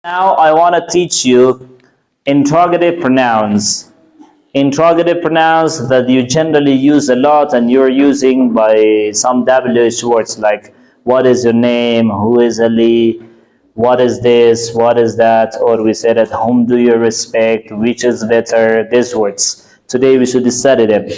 Now I want to teach you interrogative pronouns. Interrogative pronouns that you generally use a lot and you're using by some WH words like what is your name, who is Ali, what is this, what is that, or we said at whom do you respect, which is better, these words. Today we should study them.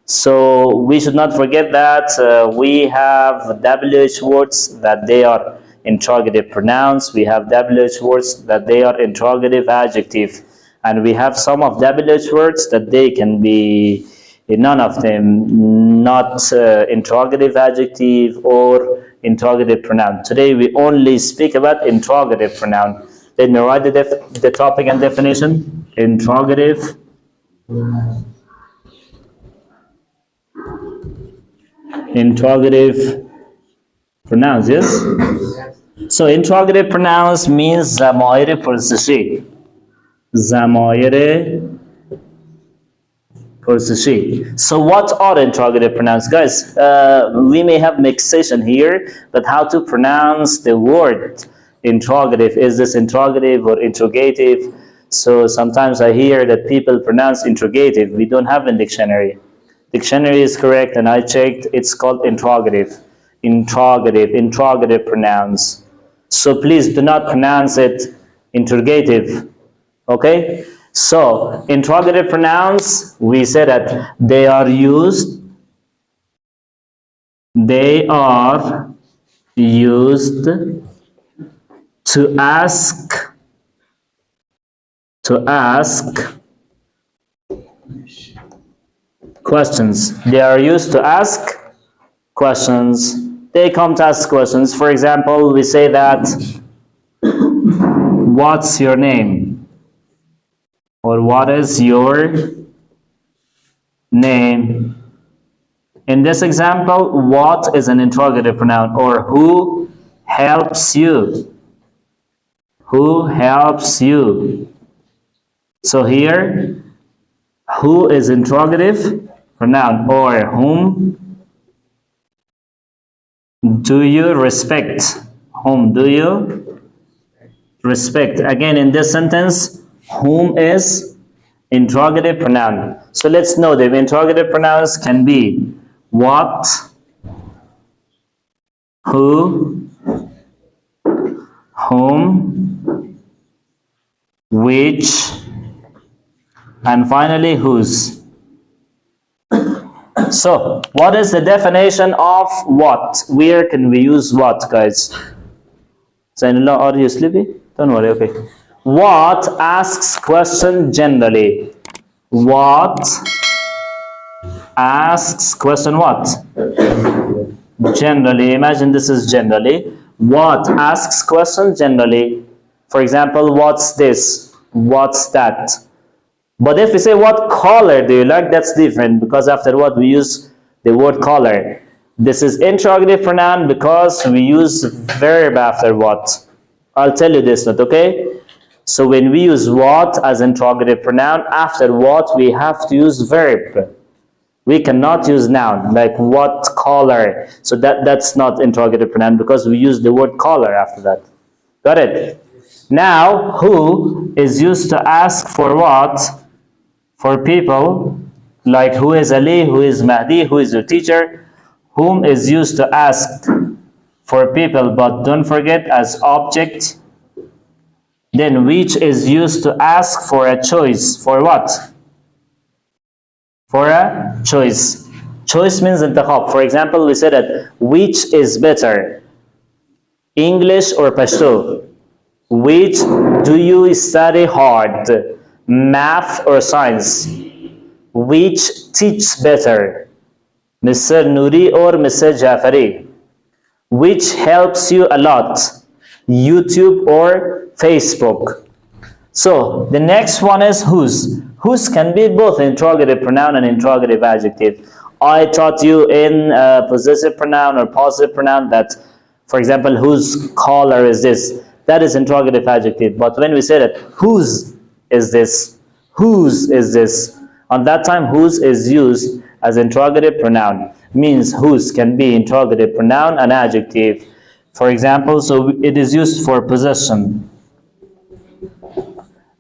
So we should not forget that we have WH words that they are interrogative pronouns. We have WH words that they are interrogative adjective. And we have some of WH words that they can be none of them, not interrogative adjective or interrogative pronoun. Today we only speak about interrogative pronoun. Let me write the topic and definition. Interrogative pronouns, yes? So interrogative pronouns means ضمایر پرسشی. ضمایر پرسشی. So what are interrogative pronouns? Guys, we may have mixation here, but how to pronounce the word interrogative? Is this interrogative or interrogative? So sometimes I hear that people pronounce interrogative. We don't have a dictionary. Dictionary is correct, and I checked. It's called interrogative. Interrogative pronouns. So please do not pronounce it interrogative. Okay? So interrogative pronouns, we say that they are used to ask questions. They are used to ask questions. They come to ask questions. For example, we say that, what's your name? Or what is your name? In this example, what is an interrogative pronoun? Or who helps you? Who helps you? So here, who is interrogative pronoun, or whom do you respect? Whom do you respect? Again, in this sentence, whom is interrogative pronoun. So let's know the interrogative pronouns can be what, who, whom, which, and finally whose. So, what is the definition of what? Where can we use what, guys? Zainullah, are you sleepy? Don't worry, okay. What asks question generally? What asks question what? Generally. Imagine this is generally. What asks question generally? For example, what's this? What's that? But if we say what color do you like, that's different, because after what we use the word color. This is interrogative pronoun because we use verb after what. I'll tell you this, not okay? So when we use what as interrogative pronoun, after what we have to use verb. We cannot use noun, like what color. So that's not interrogative pronoun because we use the word color after that. Got it? Now, who is used to ask for what? For people, like who is Ali, who is Mahdi, who is your teacher. Whom is used to ask for people, but don't forget as object. Then which is used to ask for a choice. For what? For a choice. Choice means intikhab. For example, we said that which is better, English or Pashto? Which do you study hard, math or science? Which teaches better, Mr. Nuri or Mr. Jafari? Which helps you a lot, YouTube or Facebook? So the next one is whose. Whose can be both interrogative pronoun and interrogative adjective. I taught you in possessive pronoun or positive pronoun that, for example, whose color is this? That is interrogative adjective. But when we say that whose is this? Whose is this? On that time, whose is used as interrogative pronoun. Means whose can be interrogative pronoun and adjective. For example, so it is used for possession.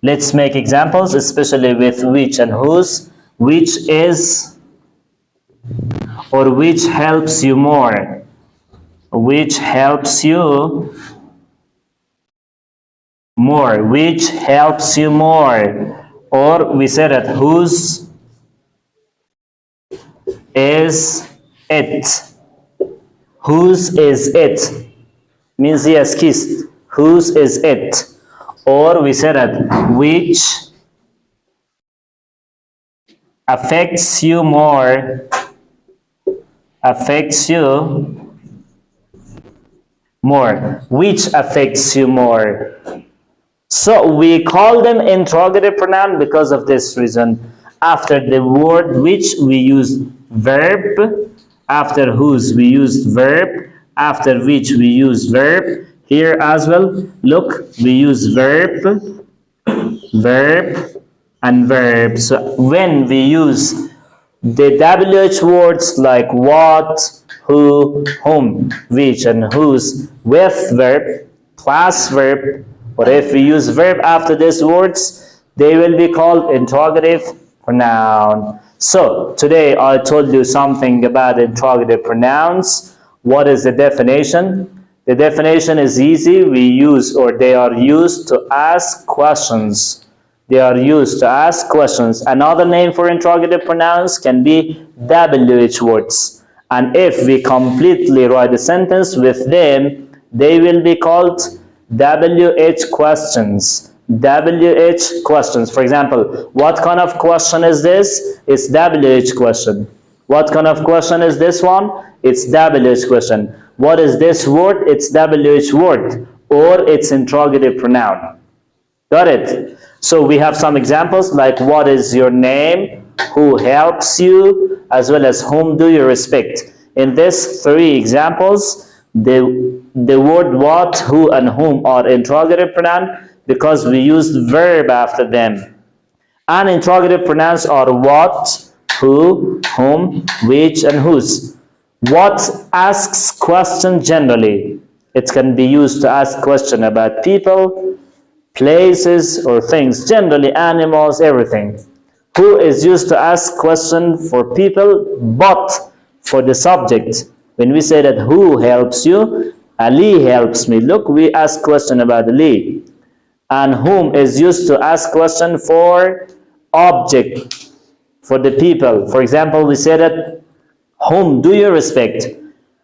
Let's make examples, especially with which and whose. Which is or which helps you more. Which helps you more. Which helps you more. Or we said that whose is it. Whose is it? Means he has kissed. Whose is it? Or we said that which affects you more. Affects you more. Which affects you more? So we call them interrogative pronoun because of this reason. After the word which we use verb, after whose we use verb, after which we use verb. Here as well, look, we use verb, verb, and verb. So when we use the WH words like what, who, whom, which, and whose with verb, plus verb, or if we use verb after these words, they will be called interrogative pronoun. So today I told you something about interrogative pronouns. What is the definition? The definition is easy. We use, or they are used to ask questions. They are used to ask questions. Another name for interrogative pronouns can be WH words. And if we completely write a sentence with them, they will be called WH questions. WH questions. For example, what kind of question is this? It's WH question. What kind of question is this one? It's WH question. What is this word? It's WH word, or it's interrogative pronoun. Got it? So we have some examples like what is your name, who helps you, as well as whom do you respect. In these three examples, the word what, who, and whom are interrogative pronoun because we used verb after them. And interrogative pronouns are what, who, whom, which, and whose. What asks question generally. It can be used to ask question about people, places, or things. Generally, animals, everything. Who is used to ask question for people, but for the subject. When we say that who helps you, Ali helps me. Look, we ask question about Ali. And whom is used to ask question for object, for the people. For example, we say that whom do you respect?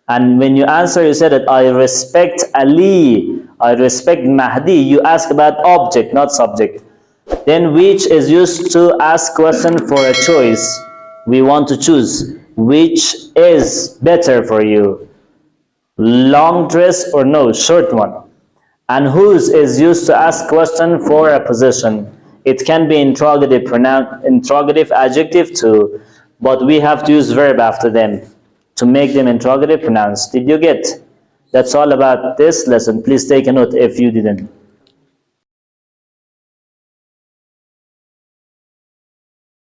And when you answer, you say that I respect Ali, I respect Mahdi. You ask about object, not subject. Then which is used to ask question for a choice. We want to choose which is better for you, long dress or no, short one. And whose is used to ask question for a position. It can be interrogative pronoun, interrogative adjective too, but we have to use verb after them to make them interrogative pronouns. Did you get? That's all about this lesson. Please take a note if you didn't.